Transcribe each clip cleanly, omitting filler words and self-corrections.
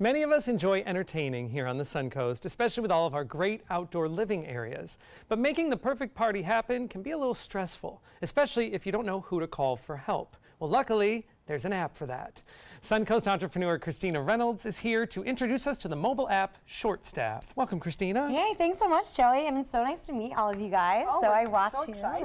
Many of us enjoy entertaining here on the Suncoast, especially with all of our great outdoor living areas. But making the perfect party happen can be a little stressful, especially if you don't know who to call for help. Well, luckily, there's an app for that. Suncoast entrepreneur Christina Reynolds is here to introduce us to the mobile app Short Staff. Welcome, Christina. Yay, thanks so much, Joey. I mean, so nice to meet all of you guys. Oh, so I watch so you. excited.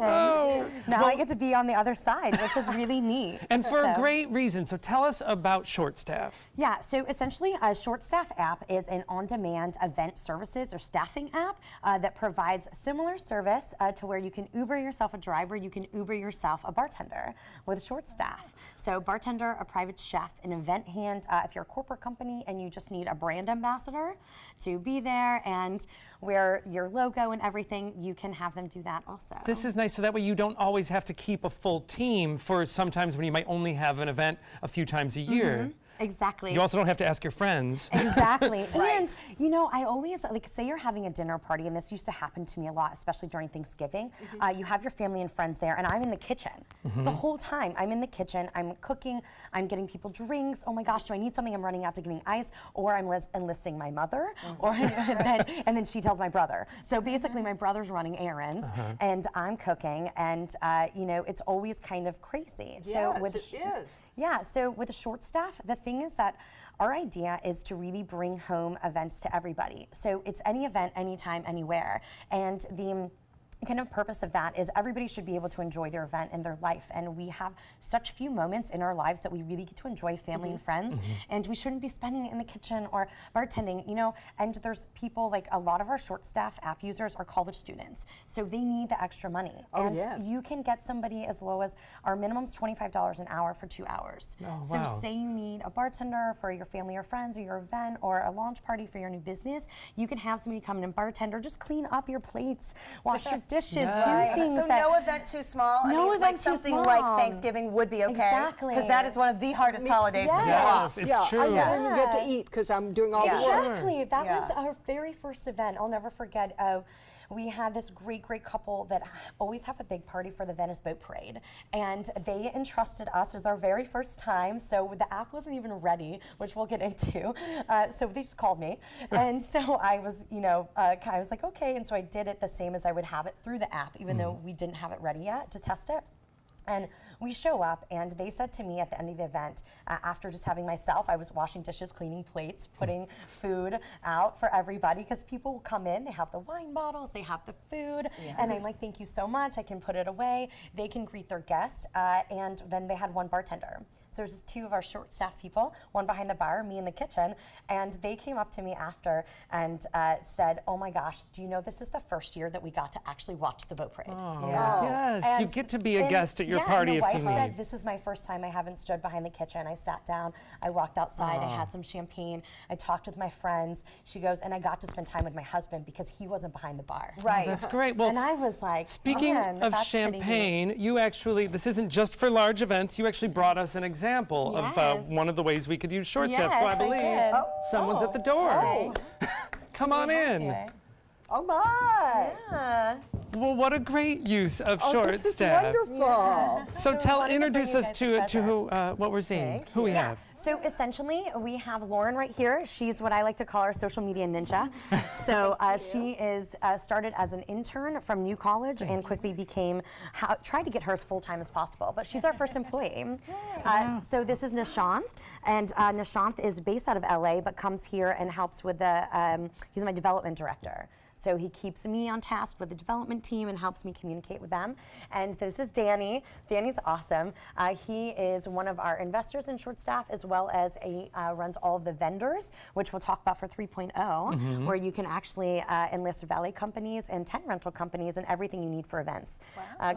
Now I get to be on the other side, which is really neat. And for a great reason. So tell us about Short Staff. Yeah, so essentially a Short Staff app is an on-demand event services or staffing app that provides similar service to where you can Uber yourself a driver, you can Uber yourself a bartender with Short Staff. So bartender, a private chef, an event hand, if you're a corporate company and you just need a brand ambassador to be there and wear your logo and everything, you can have them do that also. This is nice, so that way you don't always have to keep a full team for sometimes when you might only have an event a few times a year. Exactly. You also don't have to ask your friends. Exactly. Right. And, you know, I always, like, say you're having a dinner party, and this used to happen to me a lot, especially during Thanksgiving. You have your family and friends there, and I'm in the kitchen. The whole time, I'm in the kitchen, I'm cooking, I'm getting people drinks. Oh my gosh, do I need something? I'm running out to getting ice, or I'm enlisting my mother, or and then she tells my brother. So basically, my brother's running errands, and I'm cooking, and, you know, it's always kind of crazy. Yes, so with it is. Yeah, so with the Short Staff, the thing is that our idea is to really bring home events to everybody. So it's any event, anytime, anywhere. And the kind of purpose of that is everybody should be able to enjoy their event and their life, and we have such few moments in our lives that we really get to enjoy family and friends, and we shouldn't be spending it in the kitchen or bartending, you know. And there's people, like a lot of our Short Staff app users are college students, so they need the extra money. And you can get somebody as low as, our minimum's $25 an hour for 2 hours. So say you need a bartender for your family or friends or your event, or a launch party for your new business, you can have somebody come in and bartend, or just clean up your plates, wash your dishes, do things. So no event too small? No I mean, event like too something small. like Thanksgiving would be okay? Exactly. Because that is one of the hardest holidays to pull off. It's Yeah, true. I never even get to eat because I'm doing all the work. Exactly. That was our very first event. I'll never forget. We had this great couple that always have a big party for the Venice Boat Parade, and they entrusted us as our very first time. So the app wasn't even ready, which we'll get into. So they just called me, and so I was, you know, I was like, okay, and so I did it the same as I would have it through the app, even though we didn't have it ready yet to test it. And we show up, and they said to me at the end of the event, after just having myself, I was washing dishes, cleaning plates, putting food out for everybody, because people will come in, they have the wine bottles, they have the food, and I'm like, thank you so much, I can put it away. They can greet their guest, and then they had one bartender. So there's just two of our Short Staff people, one behind the bar, me in the kitchen, and they came up to me after and said, oh my gosh, do you know this is the first year that we got to actually watch the boat parade? Yes, And you get to be a guest at your party and the if wife you need. said, this is my first time I haven't stood behind the kitchen. I sat down, I walked outside, I had some champagne, I talked with my friends. She goes, and I got to spend time with my husband because he wasn't behind the bar. Right. That's great. Well, And I was like, speaking man, of that's pretty neat. champagne, you actually, this isn't just for large events, you actually brought us an example of one of the ways we could use Short Staff. So I Yes, I believe did. someone's at the door. Hi. Come on in. Okay. Oh my! Yeah. Well, what a great use of Oh, Short this is Staff. wonderful. So wanted to introduce bring you us guys to a who, what we're seeing, who we have. So essentially, we have Lauren right here. She's what I like to call our social media ninja. So she is started as an intern from New College and quickly became, tried to get her as full-time as possible, but she's our first employee. So this is Nishanth, and Nishanth is based out of LA, but comes here and helps with the, he's my development director. So he keeps me on task with the development team and helps me communicate with them. And this is Danny. Danny's awesome. He is one of our investors in Short Staff, as well as runs all of the vendors, which we'll talk about for 3.0, where you can actually enlist valet companies and tent rental companies and everything you need for events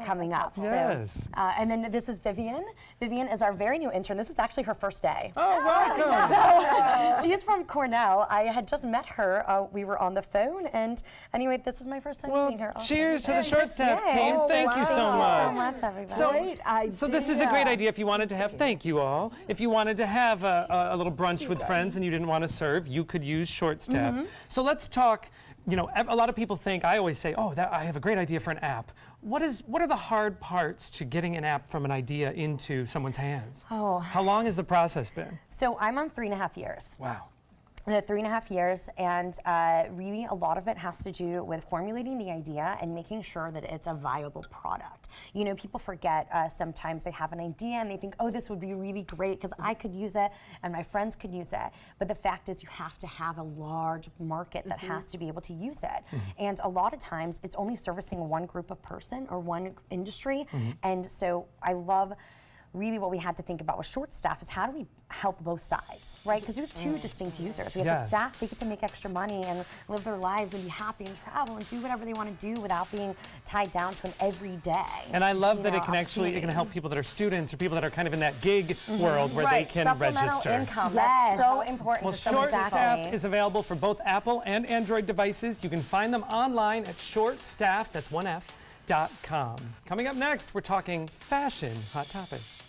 coming up. Yes. So, and then this is Vivian. Vivian is our very new intern. This is actually her first day. Oh, welcome. So she is from Cornell. I had just met her. We were on the phone, and anyway, this is my first time meeting her. Cheers to the Short Staff Yay. team. Thank you so much. Thank you so much, everybody. So, Great idea. So this is a great idea if you wanted to have, thank you all, if you wanted to have a little brunch with friends and you didn't want to serve, you could use Short Staff. So let's talk, you know, a lot of people think, I always say, oh, I have a great idea for an app. What are the hard parts to getting an app from an idea into someone's hands? Oh. How long has the process been? So I'm on 3.5 years. Wow. The 3.5 years, and really a lot of it has to do with formulating the idea and making sure that it's a viable product. You know, people forget sometimes they have an idea and they think, oh, this would be really great because I could use it and my friends could use it. But the fact is you have to have a large market that has to be able to use it. And a lot of times it's only servicing one group of person or one industry. And so I love really what we had to think about with short staff is how do we help both sides, right? Because we have two distinct users. We have the staff, they get to make extra money and live their lives and be happy and travel and do whatever they want to do without being tied down to an everyday. And I love that it can actually, it can help people that are students or people that are kind of in that gig world where they can Supplemental register. income, that's so important Well, to so many Short people. Staff is available for both Apple and Android devices. You can find them online at shortstaff, that's 1F.com. Coming up next, we're talking fashion hot topics.